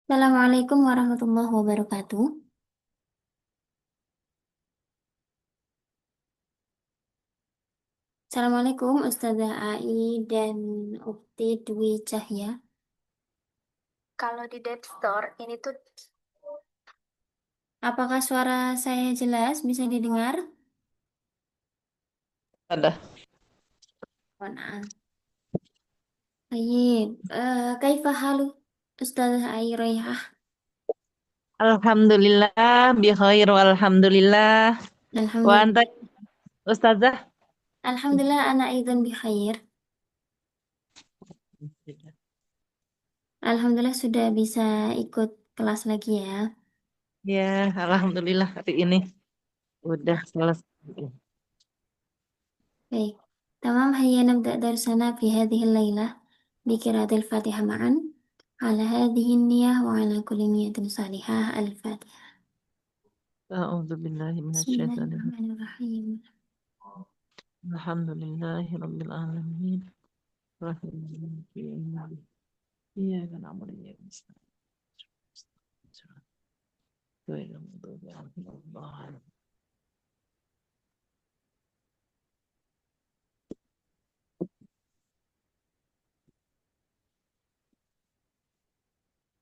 Assalamualaikum warahmatullahi wabarakatuh. Assalamualaikum Ustazah Ai dan Ukti Dwi Cahya. Kalau di Dep Store ini tuh Apakah suara saya jelas bisa didengar? Ada. Oh, nah. Baik. Kaifa halu Ustazah Ai Royhah? Alhamdulillah, bi khair alhamdulillah. Wa anta Alhamdulillah. ustazah? Alhamdulillah ana idzan bi khair. Alhamdulillah sudah bisa ikut kelas lagi ya. Ya, alhamdulillah hari ini udah selesai. Baik. Tamam, hayya nabda darsana fi hadhihi al-lailah bi qiraatil Fatihah ma'an. Ala hadhihi an-niyah wa ala kulli niyatin salihah. Al-Fatihah. A'udzu billahi minasyaitonir rajim. Bismillahirrahmanirrahim. Alhamdulillahi rabbil alamin. Rahmanir Iya kan amun ya.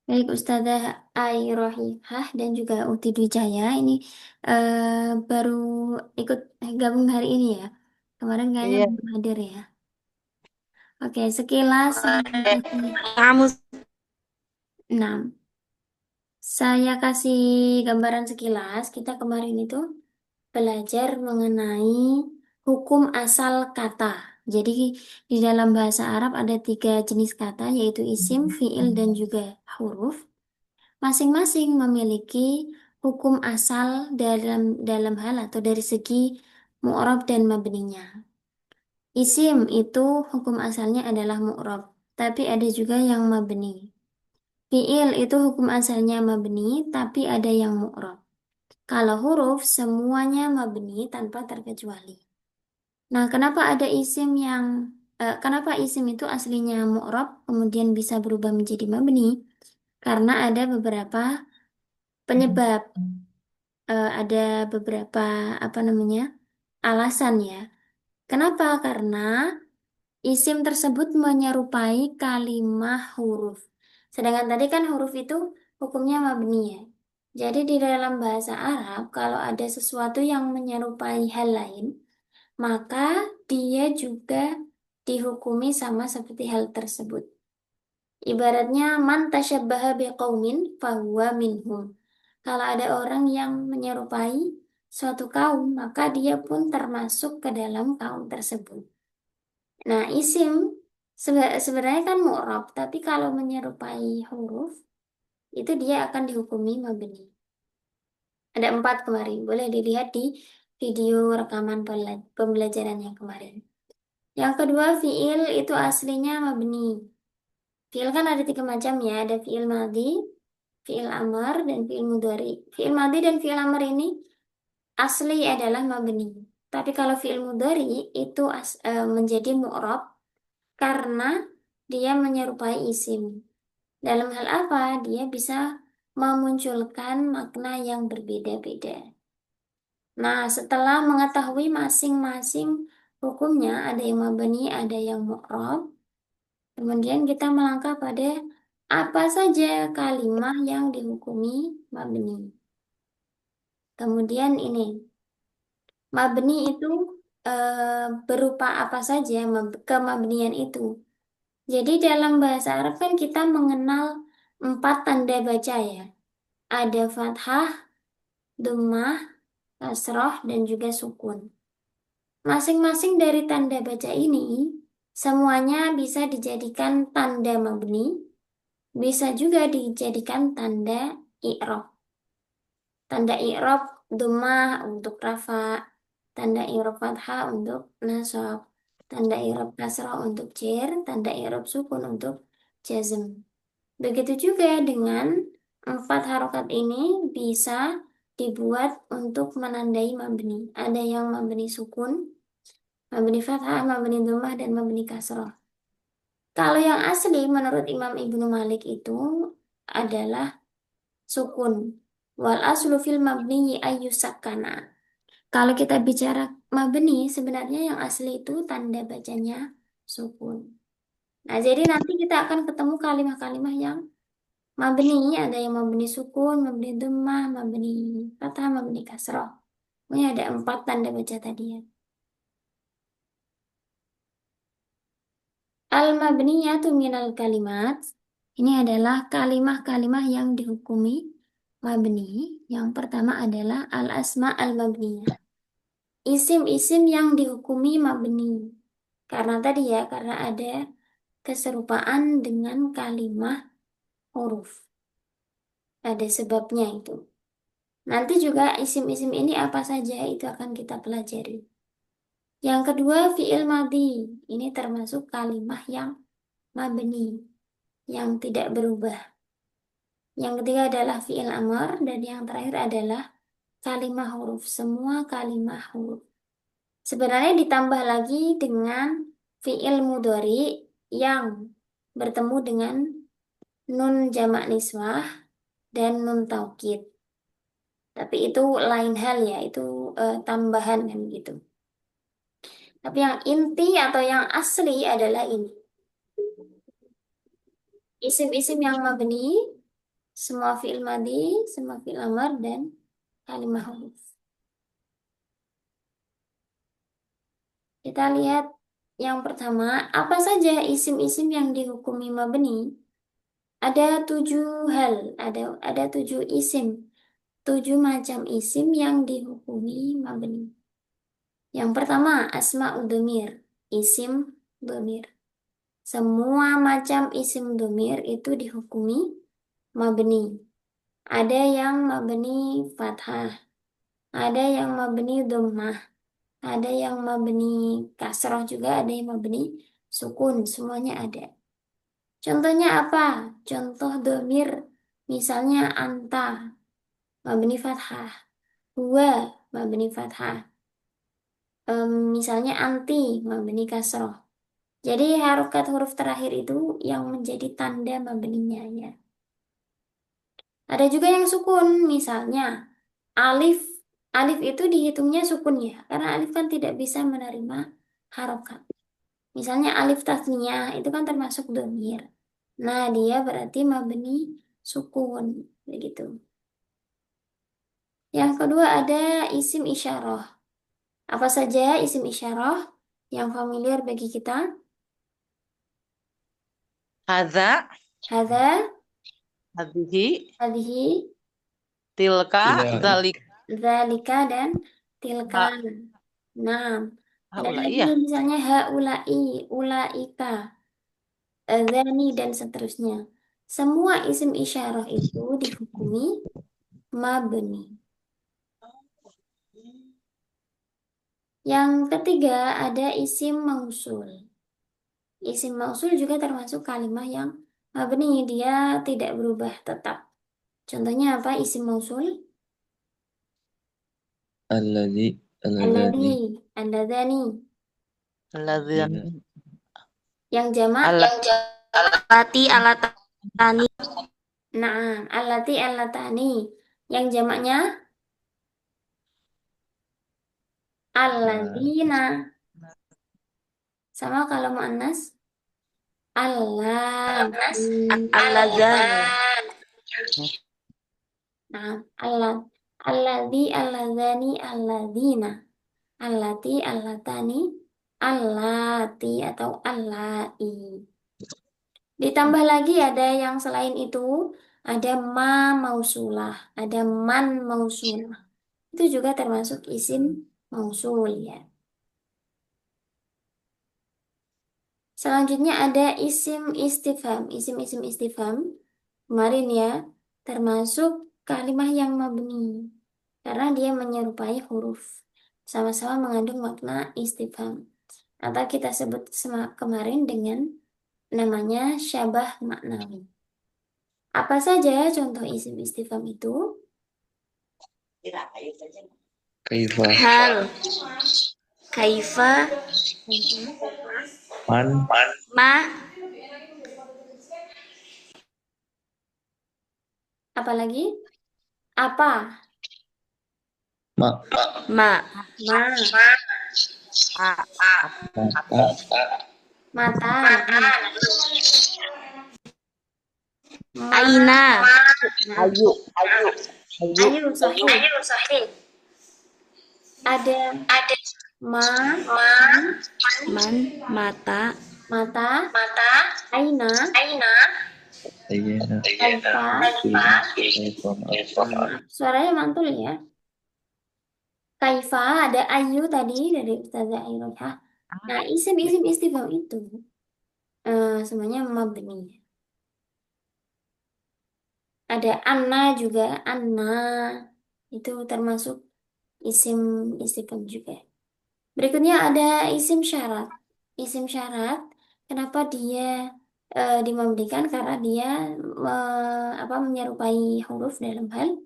Baik Ustazah Airohihah dan juga Uti Dwijaya ini baru ikut gabung hari ini ya. Kemarin kayaknya Iya. belum hadir ya. Oke, sekilas saya kasih kamu 6. Saya kasih gambaran sekilas. Kita kemarin itu belajar mengenai hukum asal kata. Jadi di dalam bahasa Arab ada 3 jenis kata yaitu isim, fiil, dan juga huruf. Masing-masing memiliki hukum asal dalam dalam hal atau dari segi mu'rab dan mabninya. Isim itu hukum asalnya adalah mu'rab, tapi ada juga yang mabni. Fiil itu hukum asalnya mabni, tapi ada yang mu'rab. Kalau huruf semuanya mabni tanpa terkecuali. Nah, kenapa isim itu aslinya mu'rab kemudian bisa berubah menjadi mabni? Karena ada beberapa penyebab, ada beberapa apa namanya alasan ya. Kenapa? Karena isim tersebut menyerupai kalimah huruf. Sedangkan tadi kan huruf itu hukumnya mabni ya. Jadi di dalam bahasa Arab kalau ada sesuatu yang menyerupai hal lain, maka dia juga dihukumi sama seperti hal tersebut. Ibaratnya man tasyabbaha biqaumin fahuwa minhum. Kalau ada orang yang menyerupai suatu kaum, maka dia pun termasuk ke dalam kaum tersebut. Nah, isim sebenarnya kan mu'rab, tapi kalau menyerupai huruf, itu dia akan dihukumi mabni. Ada 4 kemarin, boleh dilihat di video rekaman pembelajaran yang kemarin. Yang kedua, fiil itu aslinya mabni. Fiil kan ada 3 macam ya, ada fiil madhi, fiil amar, dan fiil mudhari. Fiil madhi dan fiil amar ini asli adalah mabni. Tapi kalau fiil mudhari itu menjadi mu'rab karena dia menyerupai isim. Dalam hal apa? Dia bisa memunculkan makna yang berbeda-beda. Nah, setelah mengetahui masing-masing hukumnya, ada yang mabni, ada yang mu'rab, kemudian kita melangkah pada apa saja kalimat yang dihukumi mabni. Kemudian ini, mabni itu berupa apa saja kemabnian itu. Jadi dalam bahasa Arab kan kita mengenal 4 tanda baca ya. Ada fathah, dhammah, kasroh, dan juga sukun. Masing-masing dari tanda baca ini semuanya bisa dijadikan tanda mabni, bisa juga dijadikan tanda i'rab. Tanda i'rab dhammah untuk rafa, tanda i'rab fathah untuk nasab, tanda i'rab kasrah untuk jer, tanda i'rab sukun untuk jazm. Begitu juga dengan 4 harokat ini bisa dibuat untuk menandai mabni. Ada yang mabni sukun, mabni fathah, mabni dhammah, dan mabni kasrah. Kalau yang asli menurut Imam Ibnu Malik itu adalah sukun. Wal aslu fil mabni ayyusakkana. Kalau kita bicara mabni, sebenarnya yang asli itu tanda bacanya sukun. Nah, jadi nanti kita akan ketemu kalimat-kalimat yang mabni, ada yang mabni sukun, mabni dhammah, mabni fathah, mabni kasroh. Ini ada 4 tanda baca tadi ya. Al-mabniyatu minal kalimat. Ini adalah kalimat-kalimat yang dihukumi mabni. Yang pertama adalah al-asma al-mabniyah. Isim-isim yang dihukumi mabni. Karena tadi ya, karena ada keserupaan dengan kalimat huruf. Ada sebabnya itu. Nanti juga isim-isim ini apa saja itu akan kita pelajari. Yang kedua, fi'il madhi. Ini termasuk kalimat yang mabni, yang tidak berubah. Yang ketiga adalah fi'il amr, dan yang terakhir adalah kalimat huruf. Semua kalimat huruf. Sebenarnya ditambah lagi dengan fi'il mudhari yang bertemu dengan nun jamak niswah dan nun taukid. Tapi itu lain hal ya, itu tambahan kan gitu. Tapi yang inti atau yang asli adalah ini. Isim-isim yang mabni, semua fi'il madhi, semua fi'il amr, dan kalimah huruf. Kita lihat yang pertama, apa saja isim-isim yang dihukumi mabni? Ada 7 hal, ada 7 isim, 7 macam isim yang dihukumi mabni. Yang pertama, asma'ud dhamir, isim dhamir. Semua macam isim dhamir itu dihukumi mabni. Ada yang mabni fathah, ada yang mabni dhammah, ada yang mabni kasroh juga, ada yang mabni sukun, semuanya ada. Contohnya apa? Contoh dhamir, misalnya anta, mabni fathah, huwa, mabni fathah. Misalnya anti, mabni kasroh. Jadi harokat huruf terakhir itu yang menjadi tanda mabninya ya. Ada juga yang sukun, misalnya alif. Alif itu dihitungnya sukun ya, karena alif kan tidak bisa menerima harokat. Misalnya alif tasniyah itu kan termasuk domir. Nah, dia berarti mabni sukun, begitu. Yang kedua ada isim isyarah. Apa saja isim isyarah yang familiar bagi kita? Hadza, Hadza, hadhihi, hadhihi, tilka, Ulaika. dzalik, dzalika, dan tilka. ha, Nah, ada haula lagi iya. misalnya haulai, ulaika, dzani, dan seterusnya. Semua isim isyarah itu dihukumi mabni. Yang ketiga ada isim mausul. Isim mausul juga termasuk kalimat yang mabni, dia tidak berubah tetap. Contohnya apa isim mausul? Alladzi. Alladzi, Alladzi. alladzani. Alladzina, Yang jamak, Allah, Alati alatani. nah, allati allatani. Yang jamaknya Nah, alladzina. Sama kalau muannas allati. Alazan. Nah, allat, alladzi, alladzani, alladzina. Allati, allatani, allati atau allai. Ditambah lagi ada yang selain itu, ada ma mausulah, ada man mausulah. Itu juga termasuk isim mausul ya. Selanjutnya ada isim istifham. Isim-isim istifham kemarin ya, termasuk kalimat yang mabni. Karena dia menyerupai huruf. Sama-sama mengandung makna istifham. Atau kita sebut kemarin dengan namanya syabah maknawi. Apa saja contoh isim istifham itu? kaifa. Hal. Kaifa. Man. Ma. Apalagi? Apa? Ma. Ma. Ma. A. Mata. Mata. Ma. Aina. Nah, Ayu. Ayu. ayo, sahih. Ada ma, Man. Mata. mata, aina, Ayyana. kaifa. Kaifa. Suaranya mantul ya. Kaifa ada ayu tadi dari Ustazah Airoha. Nah, isim-isim istifham itu semuanya mabni. Ada anna juga, anna itu termasuk isim istifham juga. Berikutnya ada isim syarat. Isim syarat, kenapa dia dimabnikan? Karena dia menyerupai huruf dalam hal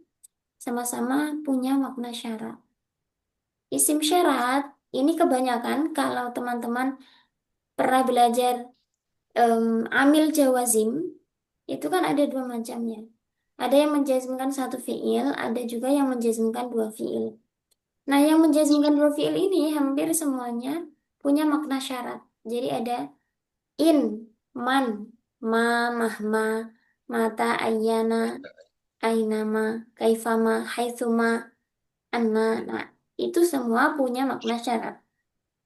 sama-sama punya makna syarat. Isim syarat ini kebanyakan kalau teman-teman pernah belajar amil jawazim, itu kan ada dua macamnya. Ada yang menjazmkan satu fiil, ada juga yang menjazmkan dua fiil. Nah, yang menjazmkan dua fiil ini hampir semuanya punya makna syarat. Jadi ada in, man, ma, mahma, mata, ayyana, ainama, kaifama, haitsuma, anna. Nah, itu semua punya makna syarat.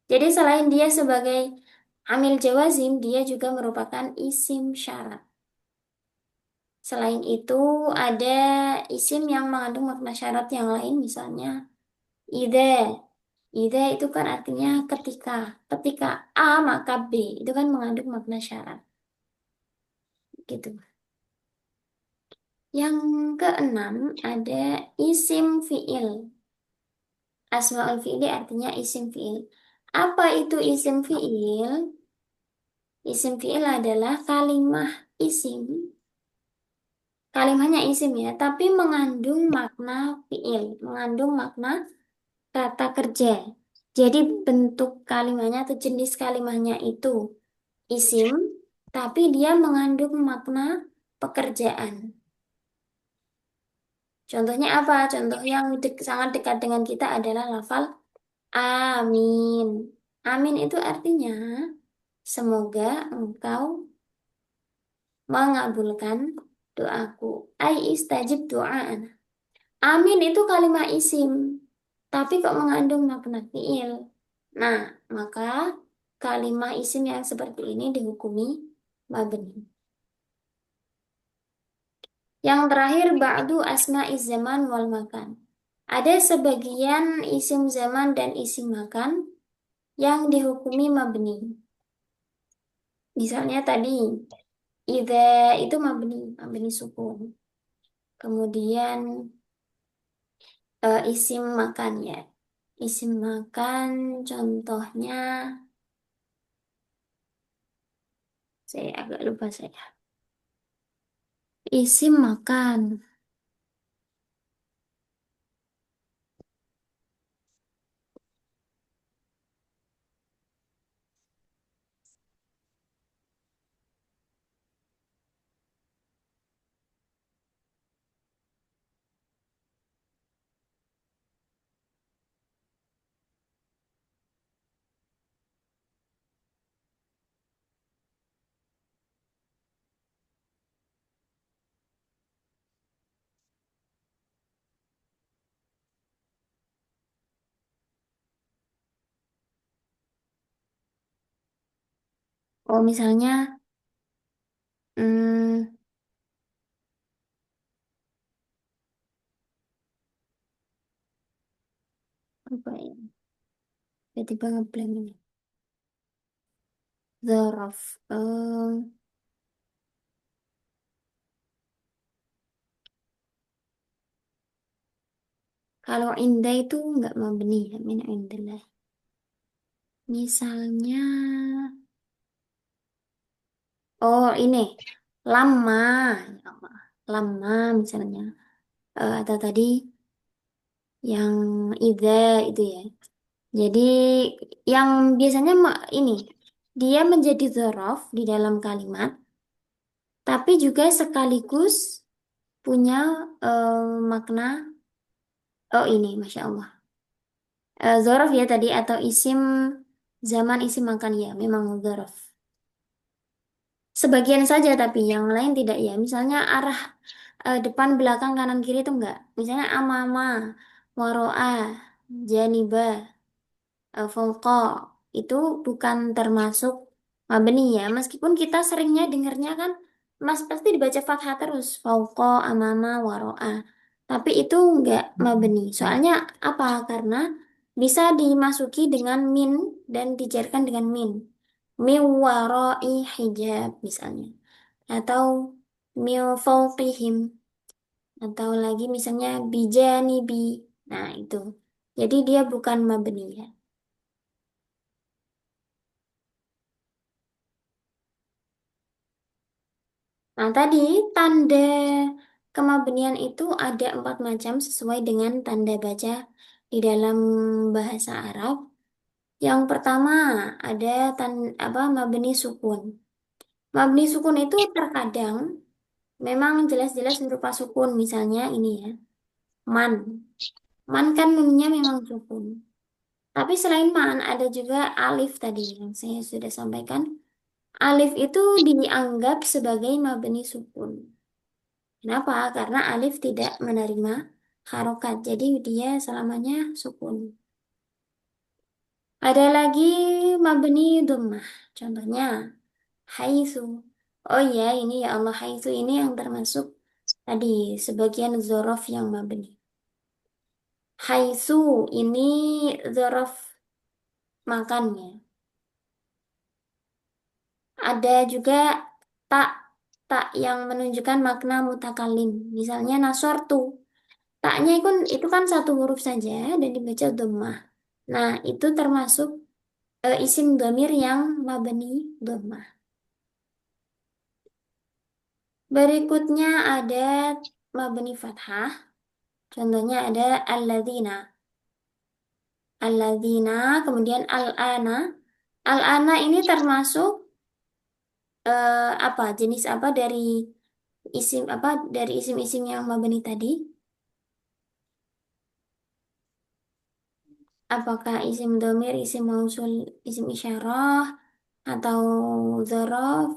Jadi selain dia sebagai amil jawazim, dia juga merupakan isim syarat. Selain itu, ada isim yang mengandung makna syarat yang lain, misalnya ide. Ide itu kan artinya ketika. Ketika A maka B. Itu kan mengandung makna syarat. Gitu. Yang keenam ada isim fiil. Asmaul fiili artinya isim fiil. Apa itu isim fiil? Isim fiil adalah kalimah isim. Kalimahnya isim ya, tapi mengandung makna fiil, mengandung makna kata kerja. Jadi bentuk kalimahnya atau jenis kalimahnya itu isim, tapi dia mengandung makna pekerjaan. Contohnya apa? Contoh yang sangat dekat dengan kita adalah lafal amin. Amin itu artinya semoga engkau mengabulkan doaku. Ai istajib doa. Amin itu kalimat isim, tapi kok mengandung makna fiil. Nah, maka kalimat isim yang seperti ini dihukumi mabni. Yang terakhir, ba'du asma'iz zaman wal makan. Ada sebagian isim zaman dan isim makan yang dihukumi mabni. Misalnya tadi, idza itu mabni sukun. Kemudian isim makan ya. Isim makan contohnya saya agak lupa saya. Isim makan. Oh, misalnya hmm, apa ya? Tiba-tiba ngeblank ini. Dzaraf. Kalau indah itu nggak mabni ya, min indillah. Misalnya, oh ini, lama, lama, lama misalnya. Atau tadi yang ida itu ya. Jadi yang biasanya ini, dia menjadi dzaraf di dalam kalimat, tapi juga sekaligus punya makna, oh ini, Masya Allah. Zorof ya tadi, atau isim zaman, isim makan ya, memang zorof. Sebagian saja tapi yang lain tidak ya. Misalnya arah depan, belakang, kanan, kiri itu enggak. Misalnya amama, waro'a, janiba, fauqa itu bukan termasuk mabni ya. Meskipun kita seringnya dengarnya kan mas pasti dibaca fathah terus, fauqa, amama, waro'a. Tapi itu enggak mabni. Soalnya apa? Karena bisa dimasuki dengan min dan dijarkan dengan min. Min waroi hijab misalnya. Atau min fauqihim. Atau lagi misalnya bijanibi. Nah itu. Jadi dia bukan mabni ya. Nah, tadi tanda kemabnian itu ada 4 macam sesuai dengan tanda baca di dalam bahasa Arab. Yang pertama ada mabni sukun. Mabni sukun itu terkadang memang jelas-jelas berupa sukun. Misalnya ini ya, man. Man kan nunnya memang sukun. Tapi selain man ada juga alif tadi yang saya sudah sampaikan. Alif itu dianggap sebagai mabni sukun. Kenapa? Karena alif tidak menerima harokat, jadi dia selamanya sukun. Ada lagi mabni dhammah. Contohnya haitsu. Oh ya, ini ya Allah, haitsu ini yang termasuk tadi sebagian zorof yang mabni. Haitsu ini zorof makannya. Ada juga tak tak yang menunjukkan makna mutakalim. Misalnya nasortu. Taknya itu kan satu huruf saja dan dibaca dhammah. Nah, itu termasuk isim dhamir yang mabni dhammah. Berikutnya ada mabni fathah. Contohnya ada alladzina. Alladzina, kemudian al-ana. Al-ana ini termasuk apa? Jenis apa dari isim apa dari isim-isim yang mabni tadi? Apakah isim dhamir, isim mausul, isim isyarah, atau dzaraf,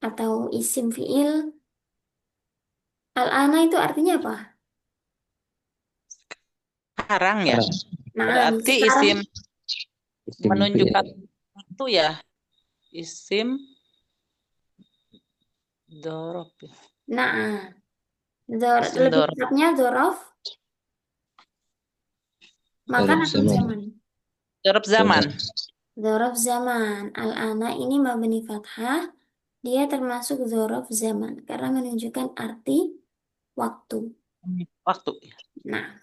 atau isim fiil? Al-ana itu artinya apa? Sekarang ya. Sekarang Nah, Berarti sekarang. isim isim menunjukkan fi'il. itu ya. Isim dorob ya. Nah, Isim lebih dorob. tepatnya dzaraf makan Darab atau zaman. zaman? Dorob zaman. Darab Dzaraf zaman. Al-ana ini mabni fathah. Dia termasuk dzaraf zaman karena menunjukkan arti waktu. Waktu. Nah,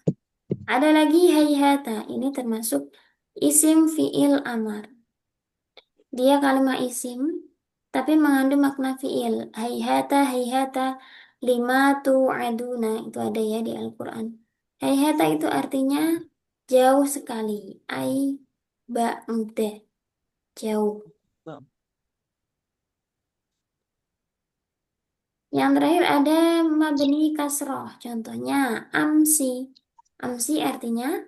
ada lagi hayhata. Ini termasuk isim fiil amar. Dia kalimat isim, tapi mengandung makna fiil. Hayhata, hayhata, lima tu'aduna. Itu ada ya di Al-Quran. Hayhata itu artinya jauh sekali. Ai ba'uda, jauh. Yang terakhir ada mabni kasroh. Contohnya amsi. Amsi artinya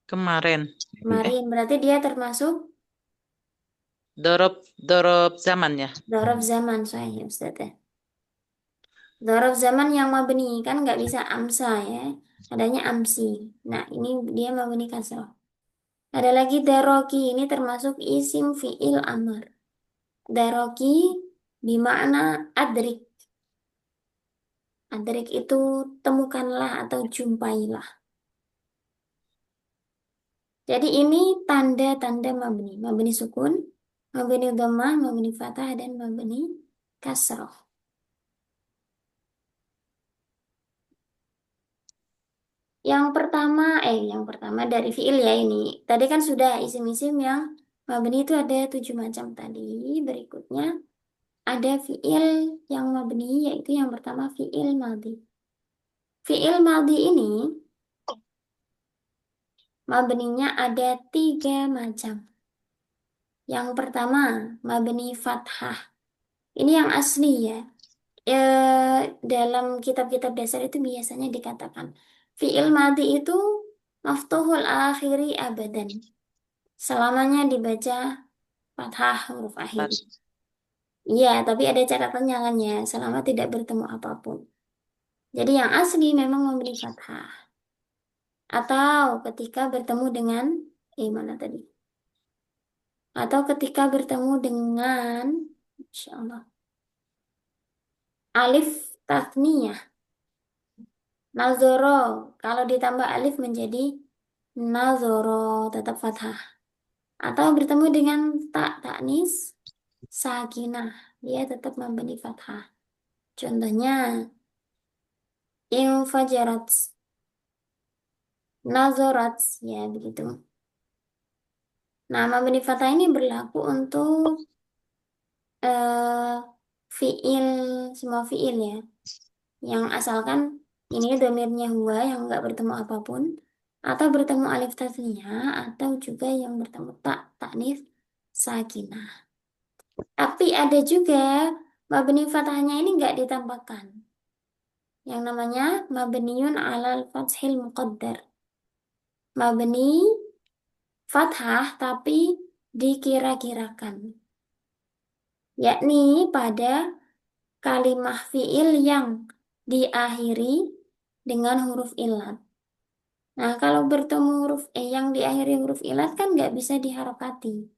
Kemarin. kemarin. Berarti dia termasuk Dorob zaman ya. dzaraf zaman, saya Ustaz ya. Dzaraf zaman yang mabni kan nggak bisa amsa ya, adanya amsi. Nah ini dia mabni kasroh. Ada lagi daroki, ini termasuk isim fiil amar. Daroki bermakna adrik. Adrik itu temukanlah atau jumpailah. Jadi ini tanda-tanda mabni. Mabni sukun, mabni dhammah, mabni fathah, dan mabni kasroh. Yang pertama dari fiil ya ini. Tadi kan sudah isim-isim yang mabni itu ada 7 macam tadi. Berikutnya ada fiil yang mabni, yaitu yang pertama fiil maldi. Fiil maldi ini mabninya ada 3 macam. Yang pertama mabni fathah. Ini yang asli ya. dalam kitab-kitab dasar itu biasanya dikatakan fi'il madhi itu maftuhul akhiri abadan. Selamanya dibaca fathah huruf akhir. Iya, tapi ada catatannya kan ya, selama tidak bertemu apapun. Jadi yang asli memang memberi fathah. Atau ketika bertemu dengan, mana tadi? Atau ketika bertemu dengan, Insya Allah, alif tasniyah, nazoro. Kalau ditambah alif menjadi nazoro, tetap fathah. Atau bertemu dengan tak taknis, sakinah, dia tetap memberi fathah. Contohnya, infajarat, nazorat, ya begitu. Nah, mabni fathah ini berlaku untuk eh, fiil, semua fiil ya. Yang asalkan ini domirnya huwa yang nggak bertemu apapun, atau bertemu alif tasniyah, atau juga yang bertemu tak, taknis, sakinah. Tapi ada juga mabni fathahnya ini nggak ditambahkan. Yang namanya mabniun alal fathil muqaddar. Mabni fathah tapi dikira-kirakan. Yakni pada kalimah fiil yang diakhiri dengan huruf ilat. Nah, kalau bertemu huruf yang diakhiri huruf ilat kan nggak bisa diharokati.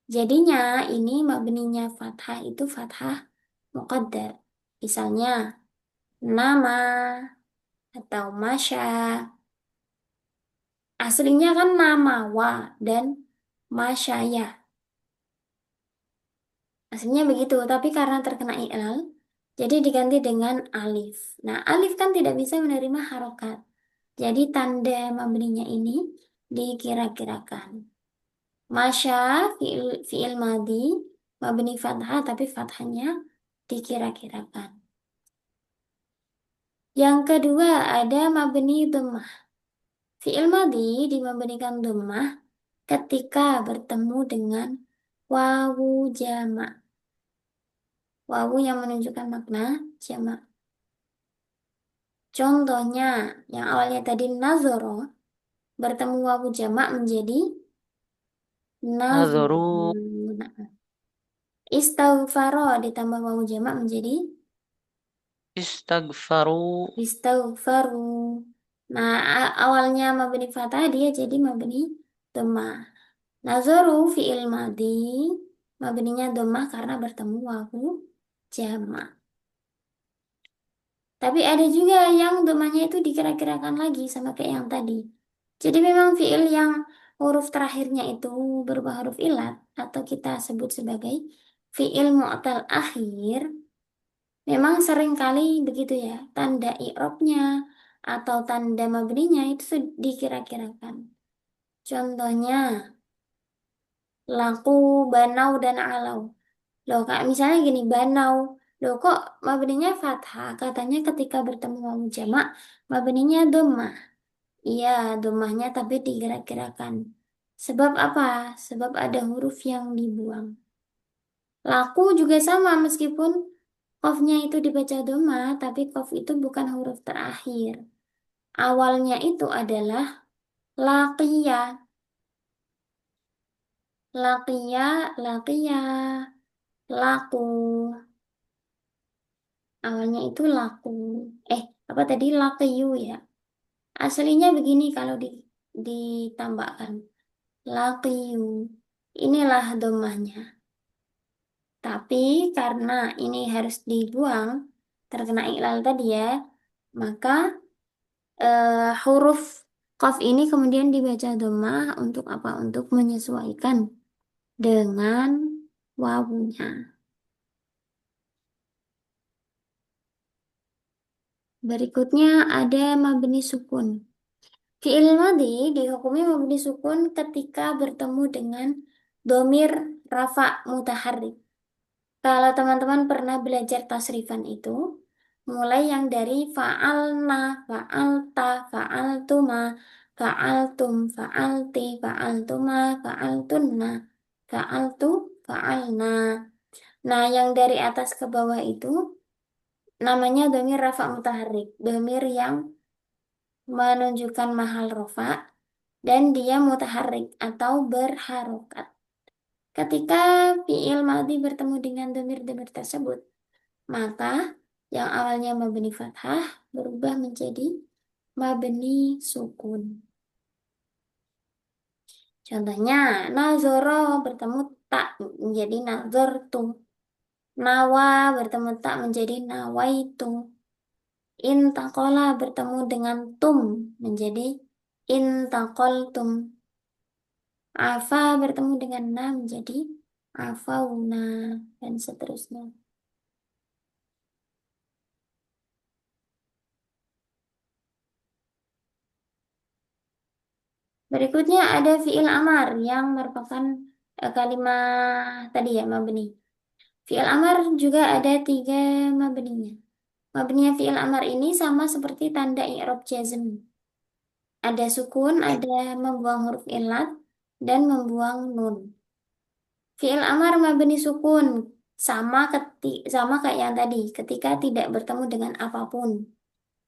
Jadinya ini mabninya fathah itu fathah muqaddar. Misalnya nama atau masya. Aslinya kan nama wa dan masyaya. Aslinya begitu, tapi karena terkena i'lal, jadi diganti dengan alif. Nah, alif kan tidak bisa menerima harokat. Jadi tanda mabninya ini dikira-kirakan. Masya fi'il madi mabni fathah tapi fathahnya dikira-kirakan. Yang kedua ada mabni dhammah. Fi'il madi dimabnikan dhammah ketika bertemu dengan wawu jamak. Wawu yang menunjukkan makna jamak. Contohnya yang awalnya tadi nazoro bertemu wawu jamak menjadi Nazoru, nazorun. Istaghfaro ditambah wawu jamak menjadi istaghfaru, istaghfaru. Nah, awalnya mabni fathah dia jadi mabni dhammah. Nazoru fi'il madi mabninya dhammah karena bertemu wawu jamak. Tapi ada juga yang dhammahnya itu dikira-kirakan lagi sama kayak yang tadi. Jadi memang fi'il yang huruf terakhirnya itu berubah huruf ilat atau kita sebut sebagai fi'il mu'tal akhir. Memang sering kali begitu ya, tanda i'rabnya atau tanda mabninya itu dikira-kirakan. Contohnya, laku, banau, dan alau. Loh, kak, misalnya gini, banau. Loh, kok mabninya fathah? Katanya ketika bertemu wawu jamak, mabninya dhammah. Iya, dhammahnya tapi dikira-kirakan. Sebab apa? Sebab ada huruf yang dibuang. Laku juga sama, meskipun qafnya itu dibaca doma, tapi qaf itu bukan huruf terakhir. Awalnya itu adalah laqiya, laqiya, laqiya, laku. Awalnya itu laku. Apa tadi laqiyu ya? Aslinya begini kalau ditambahkan. Laqiyu. Inilah domahnya. Tapi karena ini harus dibuang, terkena iklal tadi ya, maka huruf qaf ini kemudian dibaca dhammah untuk apa? Untuk menyesuaikan dengan wawunya. Berikutnya ada mabni sukun. Fi'il madhi dihukumi mabni sukun ketika bertemu dengan domir rafa mutaharrik. Kalau teman-teman pernah belajar tasrifan itu, mulai yang dari fa'alna, fa'alta, fa'altuma, fa'altum, fa'alti, fa'altuma, fa'altunna, fa'altu, fa'alna. Nah, yang dari atas ke bawah itu namanya domir rafa mutaharrik, domir yang menunjukkan mahal rofa dan dia mutaharrik atau berharokat. Ketika fiil madhi bertemu dengan domir-domir tersebut, maka yang awalnya mabni fathah berubah menjadi mabni sukun. Contohnya, nazoro bertemu tak menjadi nazortu. Nawa bertemu tak menjadi nawaitu. Intakola bertemu dengan tum menjadi intakoltum. Afa bertemu dengan na menjadi afauna dan seterusnya. Berikutnya ada fiil amar yang merupakan kalimat tadi ya mabni. Fiil amar juga ada 3 mabninya. Mabninya fiil amar ini sama seperti tanda i'rab jazm. Ada sukun, ada membuang huruf illat, dan membuang nun. Fiil amar mabni sukun sama kayak yang tadi ketika tidak bertemu dengan apapun.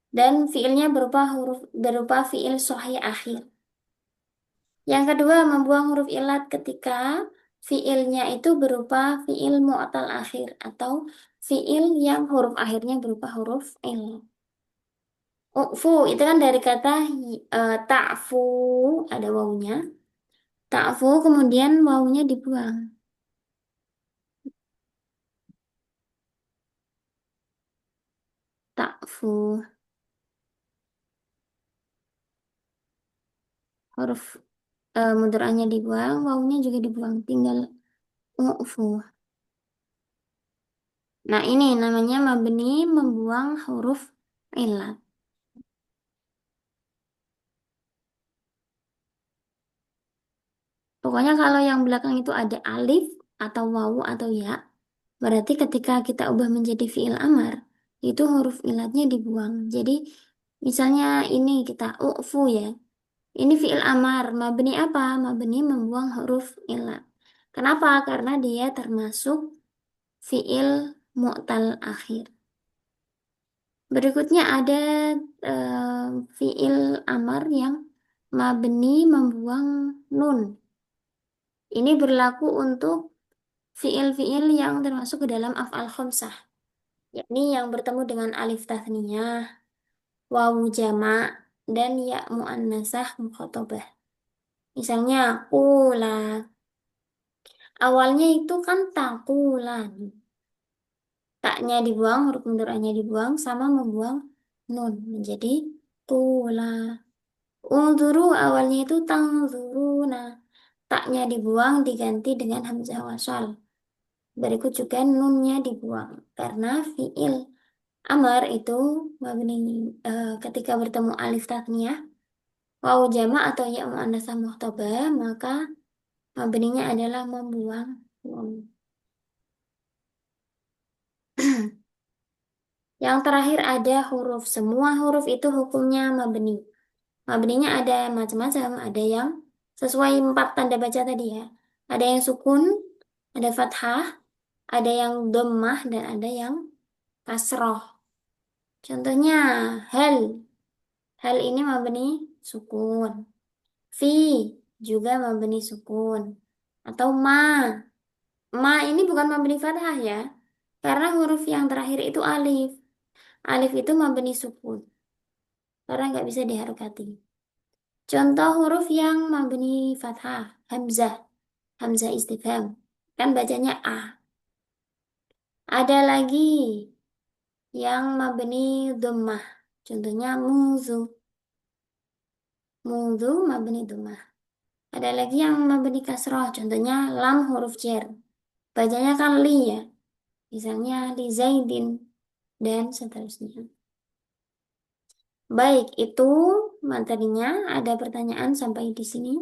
Dan fiilnya berupa fiil sahih akhir. Yang kedua, membuang huruf illat ketika fiilnya itu berupa fiil mu'tal akhir atau fiil yang huruf akhirnya berupa huruf illat. Ufu itu kan dari kata ta'fu, ada wawunya. Ta'fu kemudian wawunya dibuang. Ta'fu, huruf mudoranya dibuang, wawunya juga dibuang, tinggal ufu. Nah, ini namanya mabni membuang huruf illat. Pokoknya kalau yang belakang itu ada alif atau wawu atau ya, berarti ketika kita ubah menjadi fiil amar, itu huruf illatnya dibuang. Jadi, misalnya ini kita ufu ya. Ini fiil amar, mabni apa? Mabni membuang huruf illat. Kenapa? Karena dia termasuk fiil mu'tal akhir. Berikutnya ada fiil amar yang mabni membuang nun. Ini berlaku untuk fiil-fiil yang termasuk ke dalam af'al khamsah, yakni yang bertemu dengan alif tathniyah, wawu jama' dan ya muannasah mukhatabah. Misalnya qula. Awalnya itu kan taqulan. Taknya dibuang, huruf mudoranya dibuang sama membuang nun menjadi tula. Unzuru awalnya itu tangzuruna. Taknya dibuang diganti dengan hamzah wasal. Berikut juga nunnya dibuang karena fiil amar itu mabni ketika bertemu alif tatniyah, wawu jama atau ya muannasah muhtabah, maka mabninya adalah membuang nun. Yang terakhir ada huruf. Semua huruf itu hukumnya mabni. Mabninya ada macam-macam. Ada yang sesuai 4 tanda baca tadi ya. Ada yang sukun, ada fathah, ada yang dhammah, dan ada yang kasroh. Contohnya, hal. Hal ini mabni sukun. Fi juga mabni sukun. Atau ma. Ma ini bukan mabni fathah ya. Karena huruf yang terakhir itu alif. Alif itu mabni sukun. Karena nggak bisa diharokati. Contoh huruf yang mabni fathah. Hamzah. Hamzah istifham. Kan bacanya A. Ada lagi yang mabni dhammah. Contohnya muzu. Muzu mabni dhammah. Ada lagi yang mabni kasroh. Contohnya lam huruf jar. Bacanya kan li ya. Misalnya li zaidin dan seterusnya. Baik, itu materinya. Ada pertanyaan sampai di sini?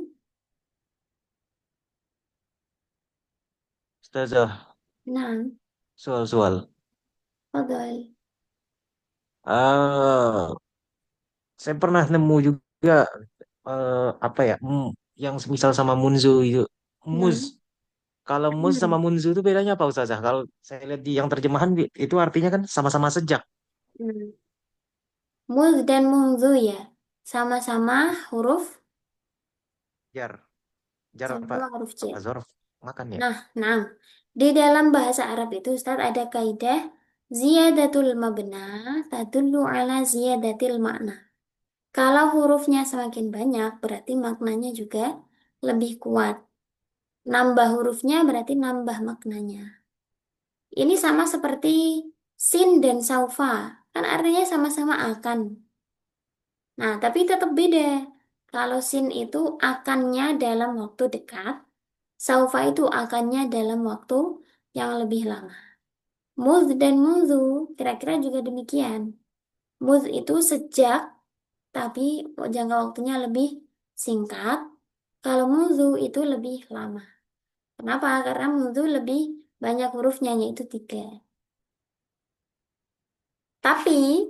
Ustazah, Nah, soal-soal. fadhal. Ah, saya pernah nemu juga apa ya, yang semisal sama munzu itu. Nah, Muz. Kalau muz sama munzu itu bedanya apa Ustazah? Kalau saya lihat di yang terjemahan itu artinya kan sama-sama sejak. Hmm. Muz dan munzu ya. Sama-sama huruf, Jar. Jar apa? sama-sama huruf Apa jar. Zorf? Makan ya? Nah, di dalam bahasa Arab itu Ustaz ada kaidah ziyadatul mabna tadullu ala ziyadatil makna. Kalau hurufnya semakin banyak, berarti maknanya juga lebih kuat. Nambah hurufnya berarti nambah maknanya. Ini sama seperti sin dan saufa. Kan artinya sama-sama akan. Nah, tapi tetap beda. Kalau sin itu akannya dalam waktu dekat, saufa itu akannya dalam waktu yang lebih lama. Muz dan muzu kira-kira juga demikian. Muz itu sejak, tapi jangka waktunya lebih singkat. Kalau muzu itu lebih lama. Kenapa? Karena muzu lebih banyak hurufnya, yaitu tiga. Tapi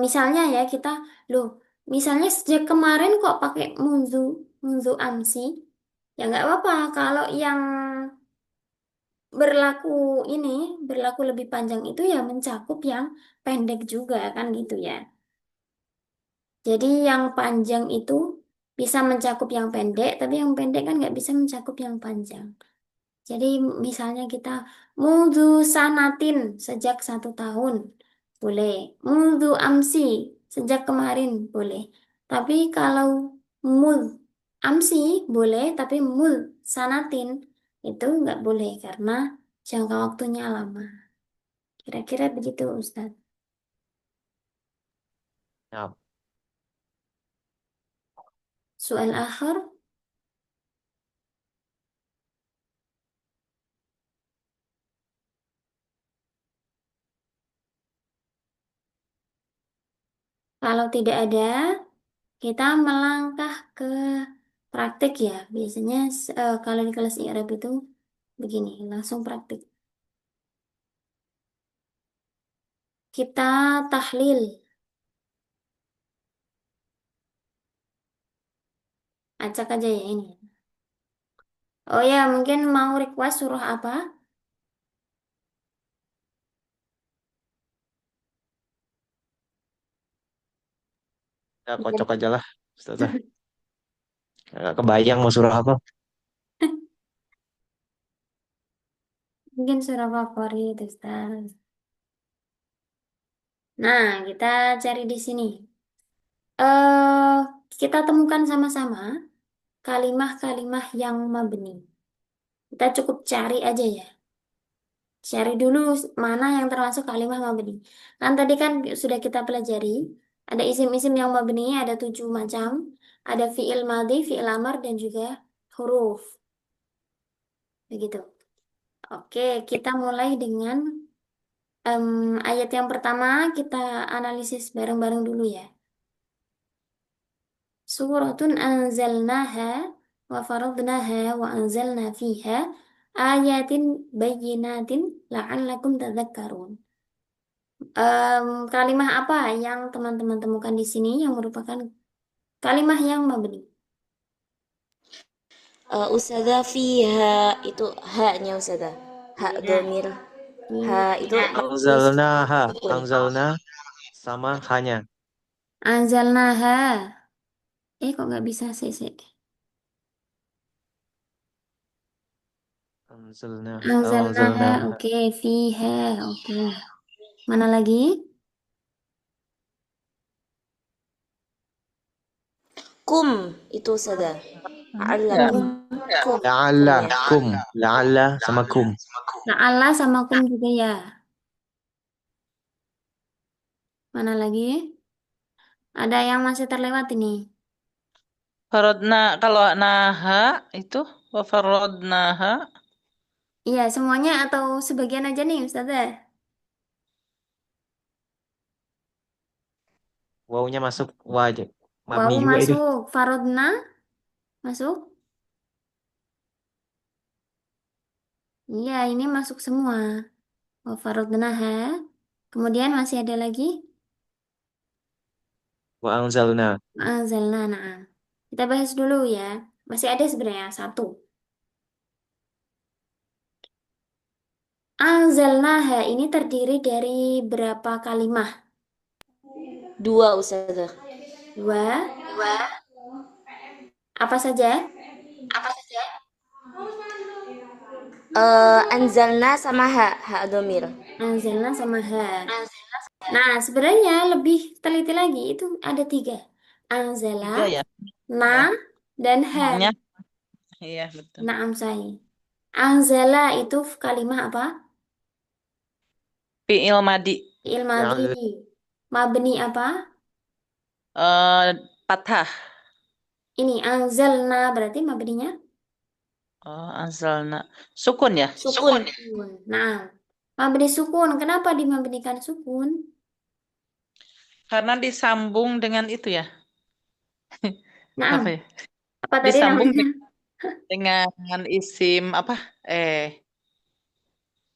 misalnya ya kita, loh, misalnya sejak kemarin kok pakai munzu, munzu amsi, ya nggak apa-apa. Kalau yang berlaku ini, berlaku lebih panjang itu ya mencakup yang pendek juga kan gitu ya. Jadi yang panjang itu bisa mencakup yang pendek, tapi yang pendek kan nggak bisa mencakup yang panjang. Jadi misalnya kita mundu sanatin sejak 1 tahun, boleh. Mundu amsi sejak kemarin, boleh. Tapi kalau mud amsi boleh, tapi mud sanatin itu nggak boleh karena jangka waktunya lama. Kira-kira begitu, Ustadz. Ya. Soal akhir, kalau tidak ada, kita melangkah ke praktik ya. Biasanya kalau di kelas IRAB itu begini, langsung praktik. Kita tahlil, acak aja ya ini. Oh ya, mungkin mau request surah apa? Ya, kocok aja lah. Ustazah. Nggak kebayang mau surah apa. Mungkin surah favorit, Ustaz. Nah, kita cari di sini. eh kita temukan sama-sama kalimah-kalimah yang mabni. Kita cukup cari aja ya. Cari dulu mana yang termasuk kalimah mabni. Kan tadi kan sudah kita pelajari, ada isim-isim yang mabni, ada 7 macam. Ada fi'il madhi, fi'il amar, dan juga huruf. Begitu. Oke, kita mulai dengan ayat yang pertama, kita analisis bareng-bareng dulu ya. Suratun anzalnaha wa faradnaha wa anzalna fiha ayatin bayyinatin la'allakum tadhakkarun. Kalimah apa yang teman-teman temukan di sini yang merupakan kalimah yang mabni? Ustazah fiha itu haknya Ustazah. Hak Ya, domir. Ha ini itu mabni Angzalnaha. sukun. Angzalna sama hanya. anzalnaha. Kok nggak bisa sih sih? Anzalna. Anzalnaha, Anzalnaha. oke, fiha, oke. Mana lagi? Kum itu Ustazah. Kum. Alakum kum. Kum La'alla. ya. Kum. La'alla sama kum. Nah, Allah sama kum juga ya. Mana lagi? Ada yang masih terlewat ini. Farodna kalau naha itu wa farodnaha. Iya, semuanya atau sebagian aja nih, Ustazah? Wawunya masuk wajib. Mabni Wawu juga itu. masuk, farodna masuk. Iya, ini masuk semua. Wa farodnaha. Kemudian masih ada lagi. Wa anzalna. Anzalna, na'am. Kita bahas dulu ya. Masih ada sebenarnya satu. Anzalnaha ini terdiri dari berapa kalimah? Dua Ustazah. Dua. Apa saja? Anzalna sama ha domir. Anzalna sama ha. Nah, sebenarnya lebih teliti lagi. Itu ada tiga. Anzala, Tiga ya. na, Ya. dan ha. Namanya. Iya, betul. Naam sahih. Anzala itu kalimah apa? Fi'il madi. Fi'il Yang madhi. Mabni apa? Eh, Fathah. Ini anzalna berarti mabninya Oh, anzalna. Sukun ya? Sukun. sukun. Nah, mabni sukun. Kenapa dimabnikan sukun? Karena disambung dengan itu ya. Nah, Apa ya? apa tadi Disambung namanya? dengan isim apa?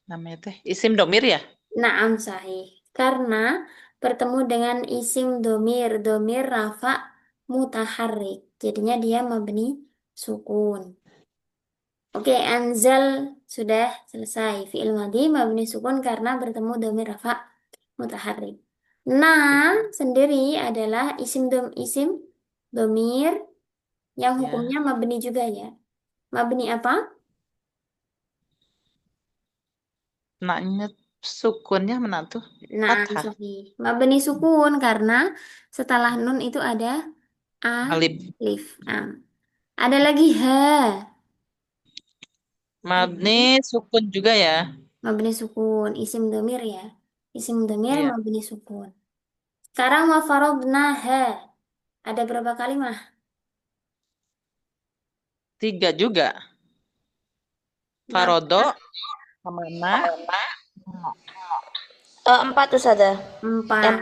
Namanya teh isim domir ya? Naam sahih. Karena bertemu dengan isim domir. Domir rafa mutaharrik. Jadinya dia mabni sukun. Oke, anzal sudah selesai. Fi'il madhi mabni sukun karena bertemu domir rafa mutaharrik. Nah, sendiri adalah isim domir yang hukumnya Ya. mabni juga ya. Mabni apa? Naknya sukunnya mana tuh? Nah, Fathah. sahih. Mabni sukun karena setelah nun itu ada Alif. alif. Nah, ada lagi ha. Mabni sukun juga ya? Mabni sukun, isim domir ya. Isim domir Iya. mabni sukun. Sekarang wa faradnaha. Ada berapa kalimah? Tiga juga. Berapa? Farodo, Amana, Empat Ustazah. Empat.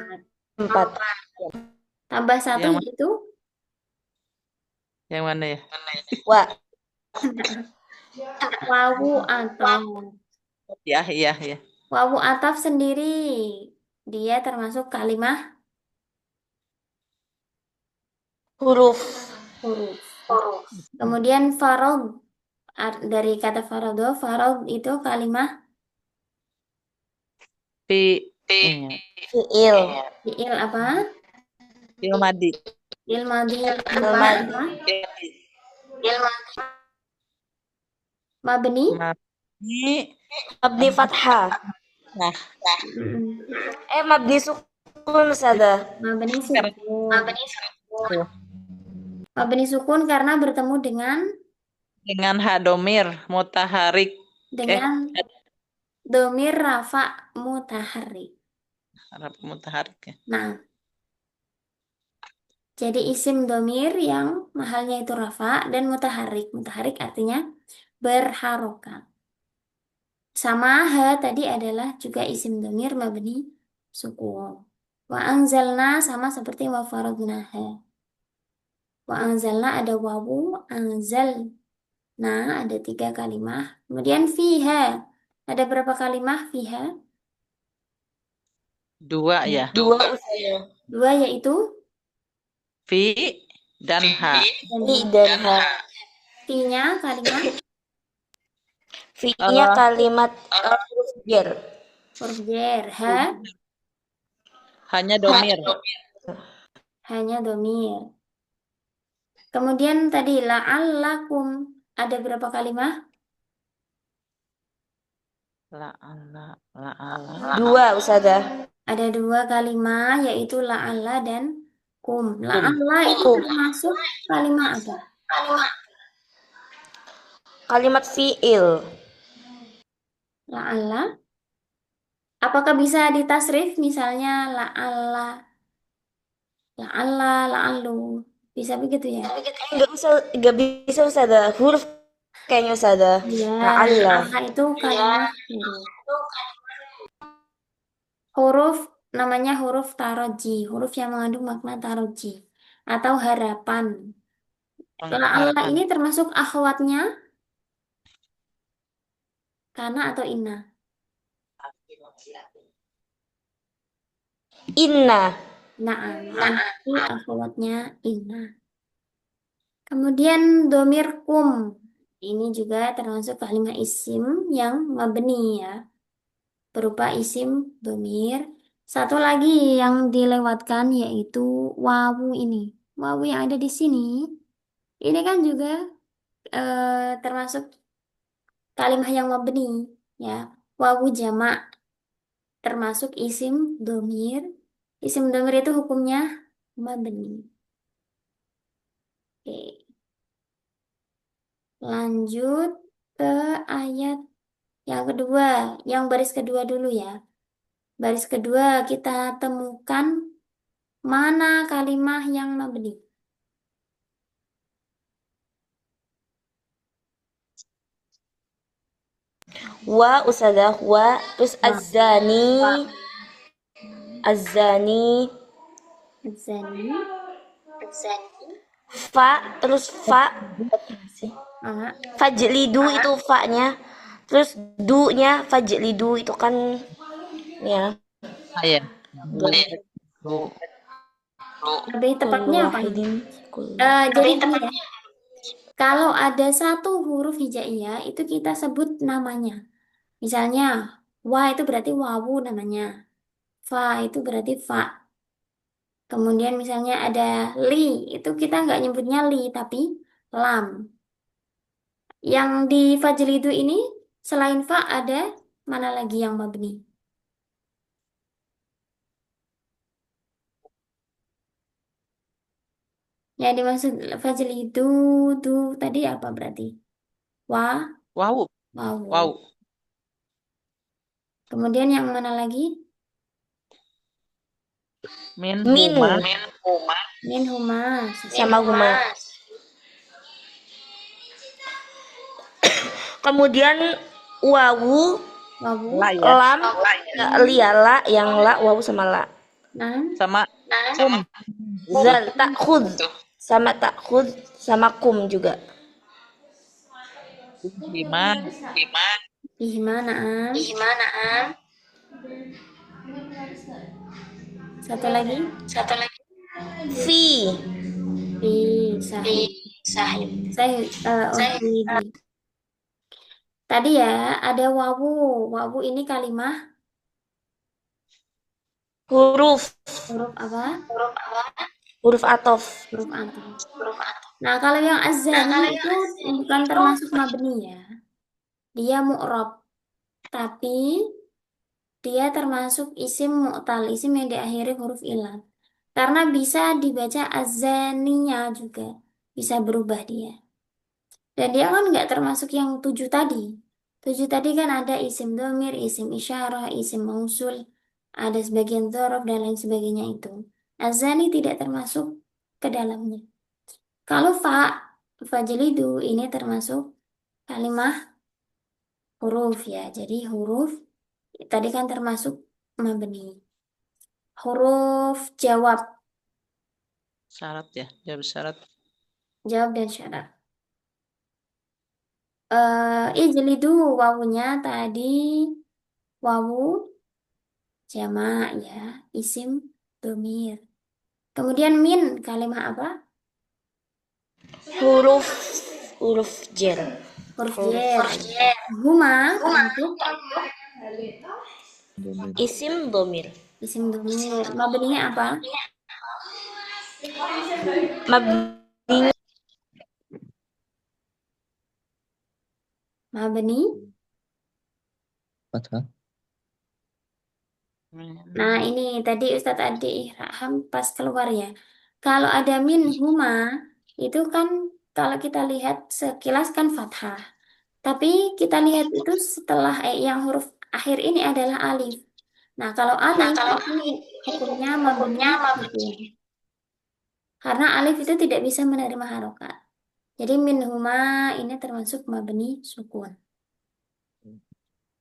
Empat. Tambah satu yang yaitu yang mana ya? Wa. wawu ataf. Ya, iya, iya. Wawu ataf sendiri. Dia termasuk kalimah Huruf. huruf. Kemudian farod. Dari kata farodo, farod itu kalimah Iya. Fi'il. fi'il apa? Fi'il madi. Fi'il madhi. Fi'il Tempat madhi. apa? Mabni. Mabni. Mabni fathah. Nah, Mm-mm. Mabni sukun Ustazah. Mabni karena sukun. Mabni sukun karena bertemu dengan hadomir mutaharik. dengan domir rafa mutaharrik. Arab mutaharik ya. Nah, jadi isim domir yang mahalnya itu rafa dan mutaharrik. Mutaharrik artinya berharokat. Sama ha tadi adalah juga isim domir mabni sukun. Wa anzalna sama seperti wa faradnaha. Wa anzalna ada wawu, anzal. Nah, ada tiga kalimah. Kemudian fiha. Ada berapa kalimah fiha? Dua ya. Dua Ustazah. Dua yaitu Fi dan ha. dan Fi dan ha. fi-nya kalimat Fi-nya Eh, kalimat huruf jar. huruf jar. Ha Hanya domir. hanya domir. Kemudian tadi la'allakum. Ada berapa kalimah? La ala, la ala. Dua Ustazah. Ada dua kalimah yaitu la'alla dan kum. Kum. La'alla itu Kum. termasuk kalimah apa? Kalimat fi'il. La'alla. Apakah bisa ditasrif misalnya la'allu. Bisa begitu ya? Enggak bisa Ustazah. Huruf kayaknya Ustazah. Iya, La'alla. la'alla itu kalimah huruf. Huruf namanya huruf taroji, huruf yang mengandung makna taroji atau harapan. La'alla Harapan. ini termasuk akhwatnya kana atau inna. Inna. Nah, itu akhwatnya inna. Kemudian domir kum. Ini juga termasuk kalimat isim yang mabni ya. Berupa isim domir Satu lagi yang dilewatkan yaitu wawu ini. Wawu yang ada di sini, ini kan juga termasuk kalimah yang mabni, ya. Wawu jamak termasuk isim domir. Isim domir itu hukumnya mabni. Oke, lanjut ke ayat yang kedua, yang baris kedua dulu ya. Baris kedua kita temukan mana kalimah yang mabni. Wa usadah wa, terus Wa. azani, Zani. fa, terus fa, Ah, fajlidu itu fa-nya, terus du-nya fajlidu itu kan ya. Saya. lebih tepatnya apa? Wahidin. Jadi gini ya, kalau ada satu huruf hijaiyah itu kita sebut namanya. Misalnya, wa itu berarti wawu namanya. Fa itu berarti fa. Kemudian misalnya ada li, itu kita nggak nyebutnya li, tapi lam. Yang di fajlidu ini, selain fa ada mana lagi yang mabni? Yang dimaksud fajlidu, du, tadi apa berarti? Wa, Wow. wawu. Wow. Kemudian yang mana lagi? Min Minu huma. Min huma. sama huma. Kemudian wawu, Wawu. La ya. lam, liala yang la, wawu sama la. Nan. Sama kum. Zal takhud sama kum juga. Lima. Bihima, naam. Satu lagi. Fi, Bi, sahih. Uhidi. Tadi ya, ada wawu. Wawu ini kalimah huruf huruf apa? huruf atof. Huruf ataf. Nah, kalau yang azani itu bukan termasuk mabni ya. Dia mu'rob. Tapi dia termasuk isim mu'tal, isim yang diakhiri huruf ilat. Karena bisa dibaca azaninya juga. Bisa berubah dia. Dan dia kan nggak termasuk yang 7 tadi. 7 tadi kan ada isim domir, isim isyarah, isim mausul, ada sebagian dzaraf dan lain sebagainya itu. Azani tidak termasuk ke dalamnya. Kalau fajlidu ini termasuk kalimah huruf ya. Jadi huruf tadi kan termasuk mabni. Huruf jawab, Syarat ya. Jawab syarat. jawab dan syarat. Ijlidu wawunya tadi wawu jamak ya, isim domir. Kemudian min kalimah apa? Huruf jer. Huruf jer. Huma termasuk Isim domir. isim domir. Mabninya apa? Mabni Mabni. Fathah. Nah, ini tadi Ustadz Adi Irham pas keluar ya. Kalau ada min huma, itu kan kalau kita lihat sekilas kan fathah. Tapi kita lihat itu setelah yang huruf akhir ini adalah alif. Nah, kalau alif itu hukumnya mabni sukun. Karena alif itu tidak bisa menerima harokat. Jadi min huma ini termasuk mabni sukun.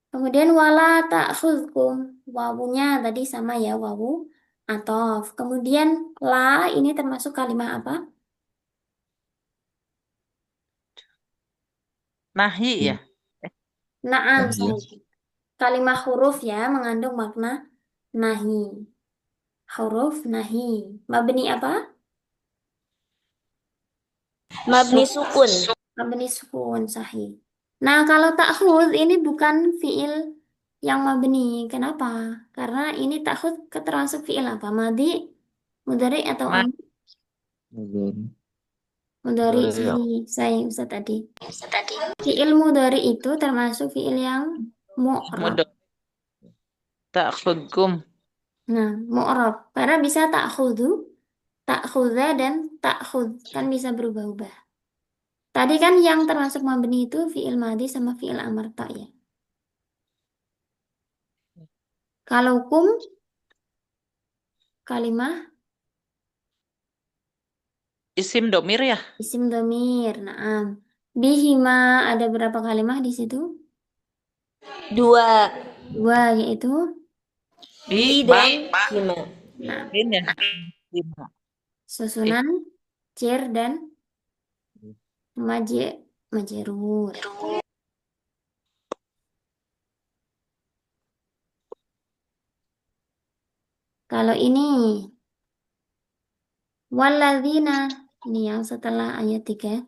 Kemudian wala ta'khudkum. Wawunya tadi sama ya, wawu atof. Kemudian la ini termasuk kalimah apa? Nahi ya. Naam, Nahi. sahih. Kalimah huruf ya mengandung makna nahi. Huruf nahi. Mabni apa? Mabni sukun. Mabni sukun, sahih. Nah, kalau ta'khud ini bukan fiil yang mabni. Kenapa? Karena ini takhud termasuk fi'il apa? Madi, mudhari atau Ma amr? Mudhari. Mudhari. Dari ya. Saya Ustaz tadi. Fi'il mudhari itu termasuk fi'il yang mu'rab. mudah ta'khudkum. Nah, mu'rab. Karena bisa ta'khudu, ta'khudha, dan ta'khud. Kan bisa berubah-ubah. Tadi kan yang termasuk mabni itu fi'il madi sama fi'il amr tak ya. Kalau kum kalimah Isim domir ya? isim domir. Naam. Bihima ada berapa kalimah di situ? 2. Dua, yaitu Bi Ba dan hima. nah, Bin ya. Lima. susunan cer dan maje majerur. Kalau ini walladzina, ini yang setelah ayat 3.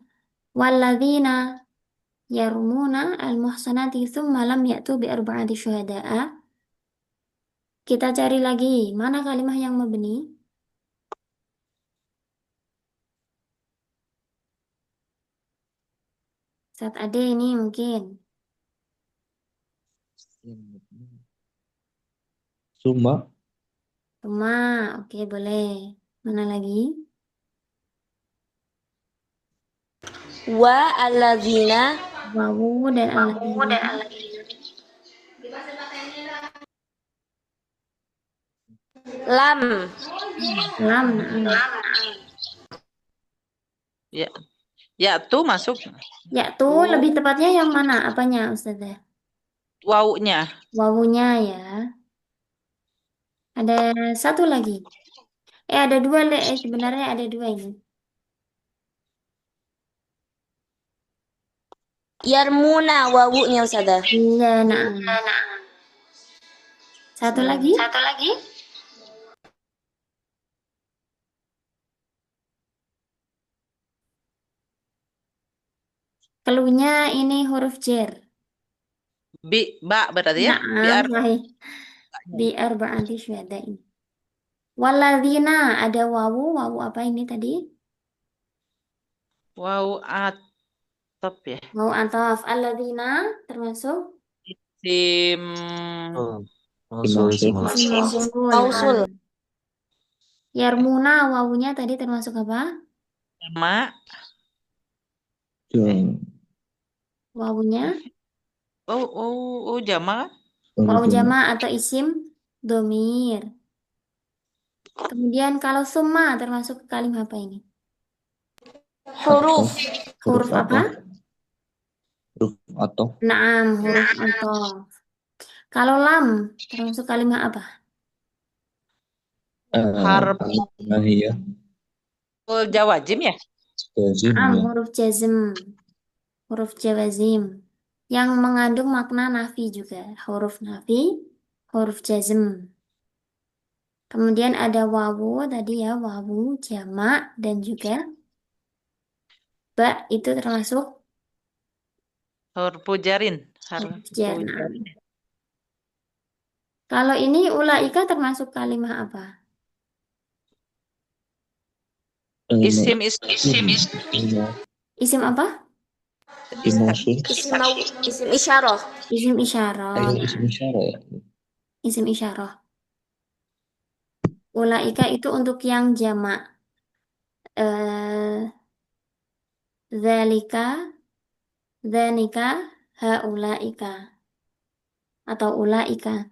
Walladzina yarmuna al-muhsanati tsumma lam ya'tu bi arba'ati syuhada'a. Kita cari lagi, mana kalimah yang mabni? Saat ada ini mungkin. Summa. Cuma, oke boleh. Mana lagi? Wa alladzina Wawu dan alladzina. lam Lam, naam. Ya. Ya tuh masuk Ya tuh lebih tepatnya yang mana? Apanya Ustazah? wawunya. Wawunya ya. Ada satu lagi. Ada dua, sebenarnya ada dua ini. yarmuna wawunya Ustazah. Iya, naam. Satu lagi. Keluhnya ini huruf jer. Ba berarti ya? Naam, baik. Biar berarti syuhada ini. Waladina ada wawu, wawu apa ini tadi? Wow atop ya. Wawu ataf. Alladzina termasuk Sim Oh, mausul isim isim mausul. mausul. Mausul. Naam. Yarmuna wawunya tadi termasuk apa? sama Wawunya jama wawu jama atau isim domir. Kemudian kalau summa termasuk kalimat apa ini? Huruf. Huruf apa? Huruf atau Naam, huruf ataf. Kalau lam termasuk kalimat apa? harf nahiyah jawazim ya? jazim Naam, ya. huruf jazm, huruf jawazim yang mengandung makna nafi juga. Huruf nafi, huruf jazm. Kemudian ada wawu tadi ya, wawu jamak dan juga ba itu termasuk Huruf pujarin. huruf jar. Naam. Kalau ini ulaika termasuk kalimat apa? Isim Isim apa? Isim Isim isyarah. Isim isyarah. isim isyarah ya. Isim isyarah. Ulaika itu untuk yang jamak. Eh, Zalika, zanika, haulaika atau ulaika.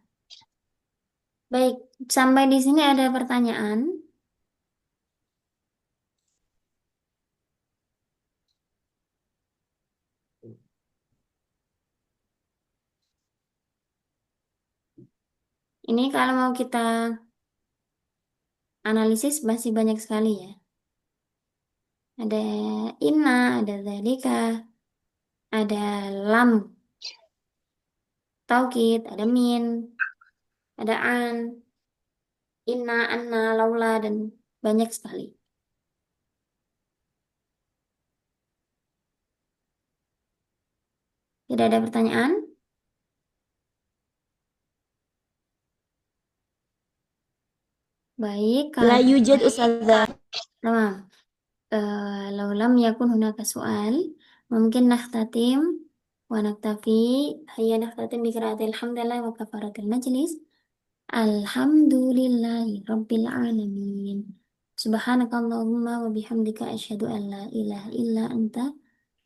Baik, sampai di sini ada pertanyaan. Ini kalau mau kita analisis masih banyak sekali ya. Ada inna, ada zalika, ada lam, taukid, ada min, ada an, inna, anna, laula, dan banyak sekali. Tidak ada pertanyaan? Baik, لا kalau يوجد أستاذة. تمام. لو لم يكن هناك سؤال ممكن نختتم ونكتفي. هيا نختتم بقراءة الحمد لله وكفارة المجلس. الحمد لله رب العالمين. سبحانك اللهم وبحمدك أشهد أن لا إله إلا أنت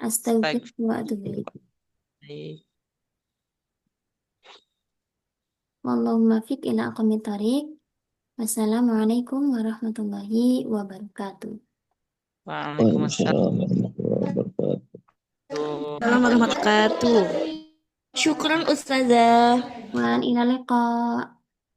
أستغفرك وأتوب إليك. واللهم فيك إلى أقم الطريق. والسلام عليكم ورحمة الله وبركاته. Waalaikumsalam. Waalaikumsalam warahmatullahi wabarakatuh. السلام ورحمة الله وبركاته. شكرا أستاذة. وإلى اللقاء.